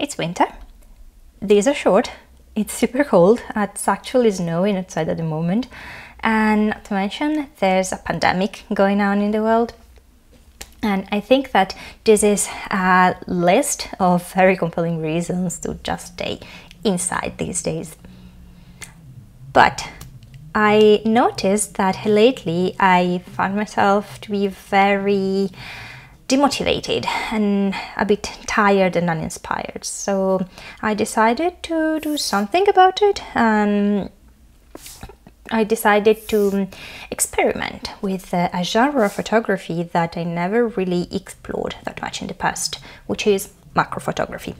It's winter. Days are short. It's super cold. It's actually snowing outside at the moment. And not to mention, there's a pandemic going on in the world. And I think that this is a list of very compelling reasons to just stay inside these days. But I noticed that lately I found myself to be very demotivated and a bit tired and uninspired. So I decided to do something about it, and I decided to experiment with a genre of photography that I never really explored that much in the past, which is macro photography.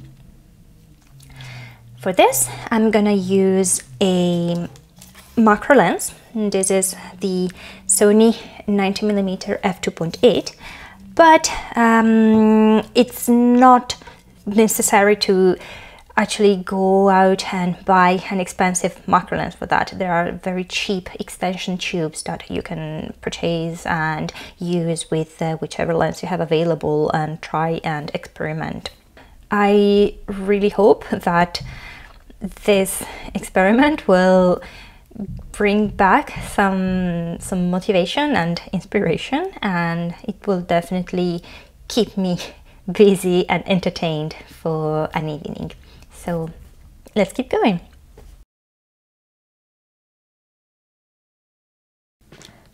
For this, I'm gonna use a macro lens. This is the Sony 90mm f2.8, but it's not necessary to actually go out and buy an expensive macro lens for that. There are very cheap extension tubes that you can purchase and use with whichever lens you have available, and try and experiment. I really hope that this experiment will bring back some motivation and inspiration, and it will definitely keep me busy and entertained for an evening. So let's keep going.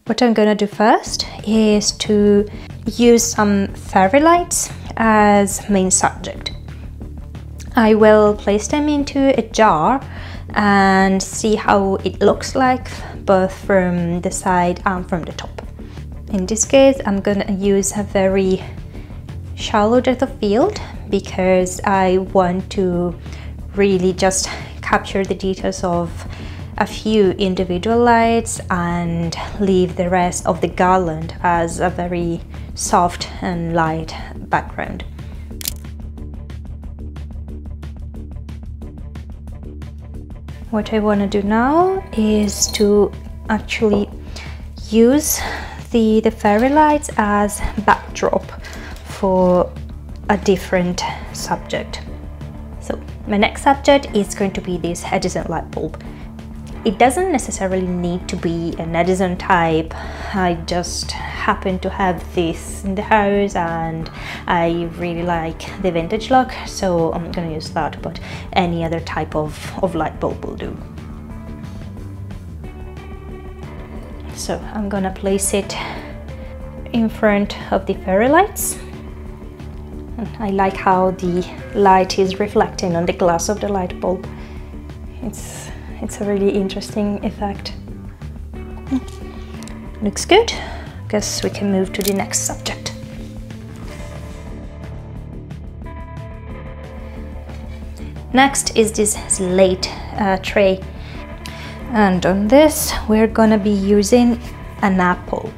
What I'm gonna do first is to use some fairy lights as main subject. I will place them into a jar and see how it looks like, both from the side and from the top. In this case, I'm gonna use a very shallow depth of field because I want to really just capture the details of a few individual lights and leave the rest of the garland as a very soft and light background. What I want to do now is to actually use the fairy lights as backdrop for a different subject. So my next subject is going to be this Edison light bulb. It doesn't necessarily need to be an Edison type. I just happen to have this in the house and I really like the vintage look, so I'm gonna use that, but any other type of light bulb will do. So I'm gonna place it in front of the fairy lights. And I like how the light is reflecting on the glass of the light bulb. It's a really interesting effect. Looks good. Guess we can move to the next subject. Next is this slate tray. And on this, we're gonna be using an apple.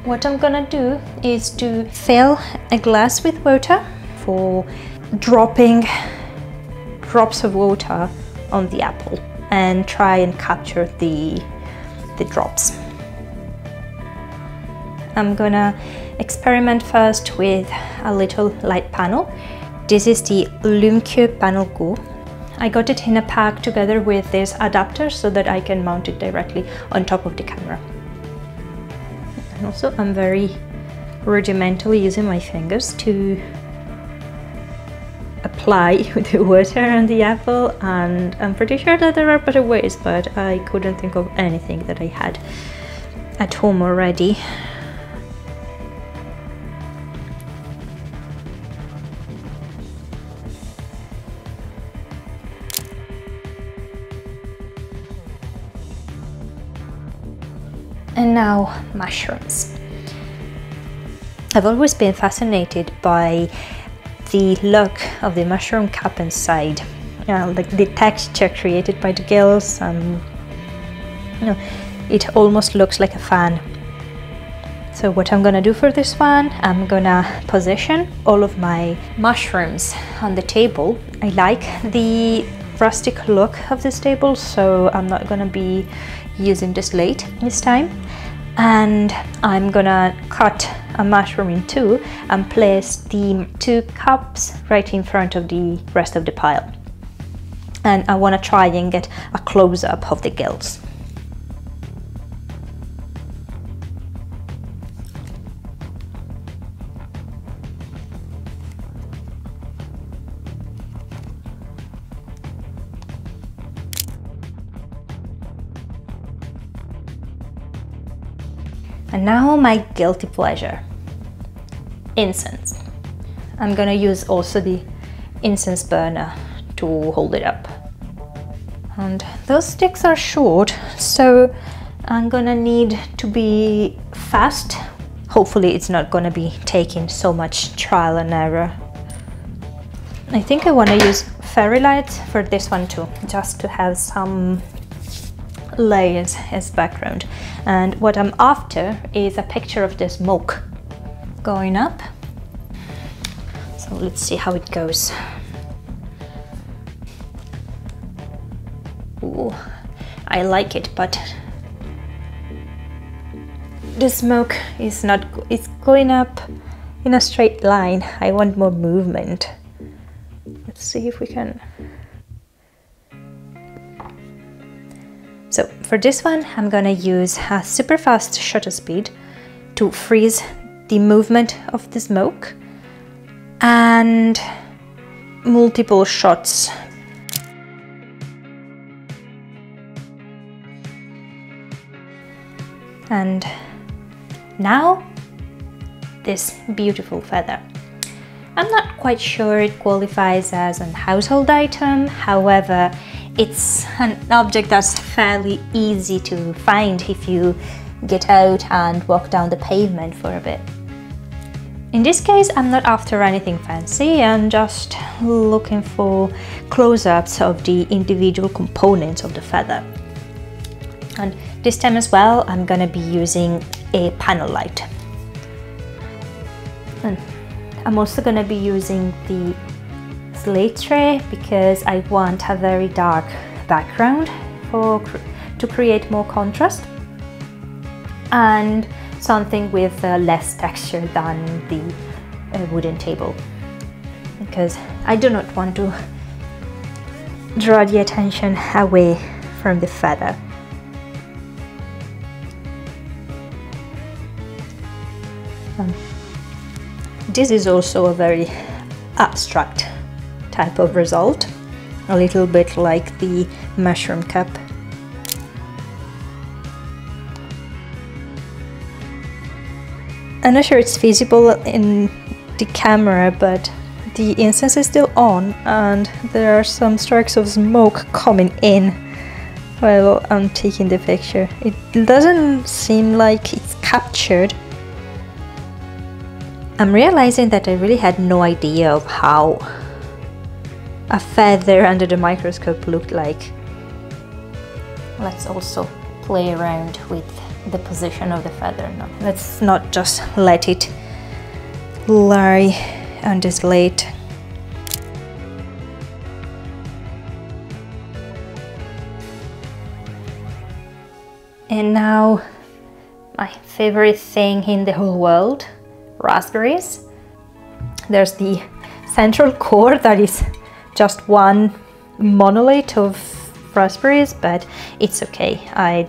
What I'm gonna do is to fill a glass with water for dropping drops of water on the apple and try and capture the drops. I'm gonna experiment first with a little light panel. This is the LumeCube Panel Go. I got it in a pack together with this adapter so that I can mount it directly on top of the camera. And also I'm very rudimentally using my fingers to apply the water on the apple, and I'm pretty sure that there are better ways, but I couldn't think of anything that I had at home already. And now mushrooms. I've always been fascinated by the look of the mushroom cap inside, like the texture created by the gills. It almost looks like a fan. So what I'm gonna do for this one, I'm gonna position all of my mushrooms on the table. I like the rustic look of this table, so I'm not gonna be using the slate this time. And I'm gonna cut a mushroom in two and place the 2 cups right in front of the rest of the pile. And I want to try and get a close-up of the gills. And now my guilty pleasure, incense. I'm gonna use also the incense burner to hold it up. And those sticks are short, so I'm gonna need to be fast. Hopefully it's not gonna be taking so much trial and error. I think I wanna use fairy lights for this one too, just to have some layers as background. And what I'm after is a picture of the smoke going up. So let's see how it goes. Ooh, I like it, but the smoke is not, it's going up in a straight line. I want more movement. Let's see if we can. So for this one, I'm gonna use a super fast shutter speed to freeze the movement of the smoke and multiple shots. And now this beautiful feather. I'm not quite sure it qualifies as a household item, however, it's an object that's fairly easy to find if you get out and walk down the pavement for a bit. In this case, I'm not after anything fancy, I'm just looking for close-ups of the individual components of the feather. And this time as well, I'm gonna be using a panel light. And I'm also gonna be using the slate tray because I want a very dark background to create more contrast, and something with less texture than the wooden table, because I do not want to draw the attention away from the feather. This is also a very abstract type of result, a little bit like the mushroom cup. I'm not sure it's visible in the camera, but the incense is still on and there are some strikes of smoke coming in while I'm taking the picture. It doesn't seem like it's captured. I'm realizing that I really had no idea of how a feather under the microscope looked like. Let's also play around with the position of the feather now. Let's not just let it lie on the slate. And now my favorite thing in the whole world, raspberries. There's the central core that is just one monolith of raspberries, but it's okay.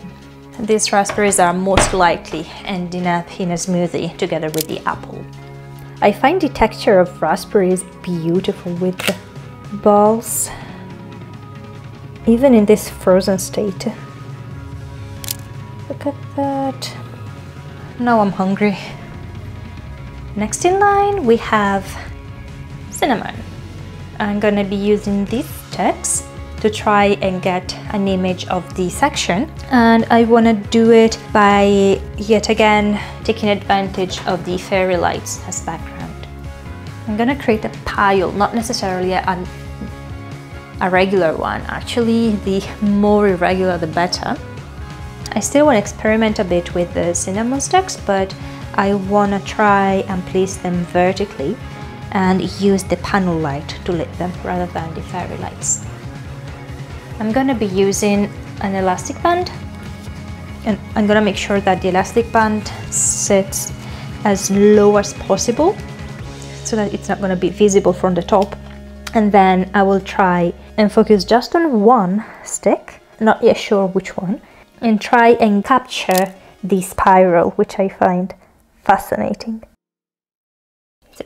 These raspberries are most likely ending up in a smoothie together with the apple. I find the texture of raspberries beautiful with the balls, even in this frozen state. Look at that. Now I'm hungry. Next in line we have cinnamon. I'm gonna be using these sticks to try and get an image of the section, and I wanna do it by yet again taking advantage of the fairy lights as background. I'm gonna create a pile, not necessarily a regular one. Actually, the more irregular the better. I still want to experiment a bit with the cinnamon sticks, but I want to try and place them vertically and use the panel light to lit them rather than the fairy lights. I'm going to be using an elastic band And I'm gonna make sure that the elastic band sits as low as possible so that it's not gonna be visible from the top. And then I will try and focus just on one stick, not yet sure which one, and try and capture the spiral, which I find fascinating. So,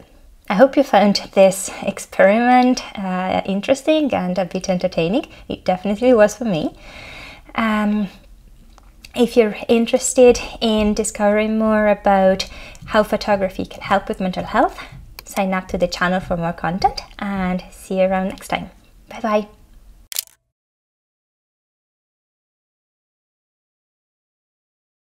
I hope you found this experiment interesting and a bit entertaining. It definitely was for me. If you're interested in discovering more about how photography can help with mental health, sign up to the channel for more content, and see you around next time. Bye bye.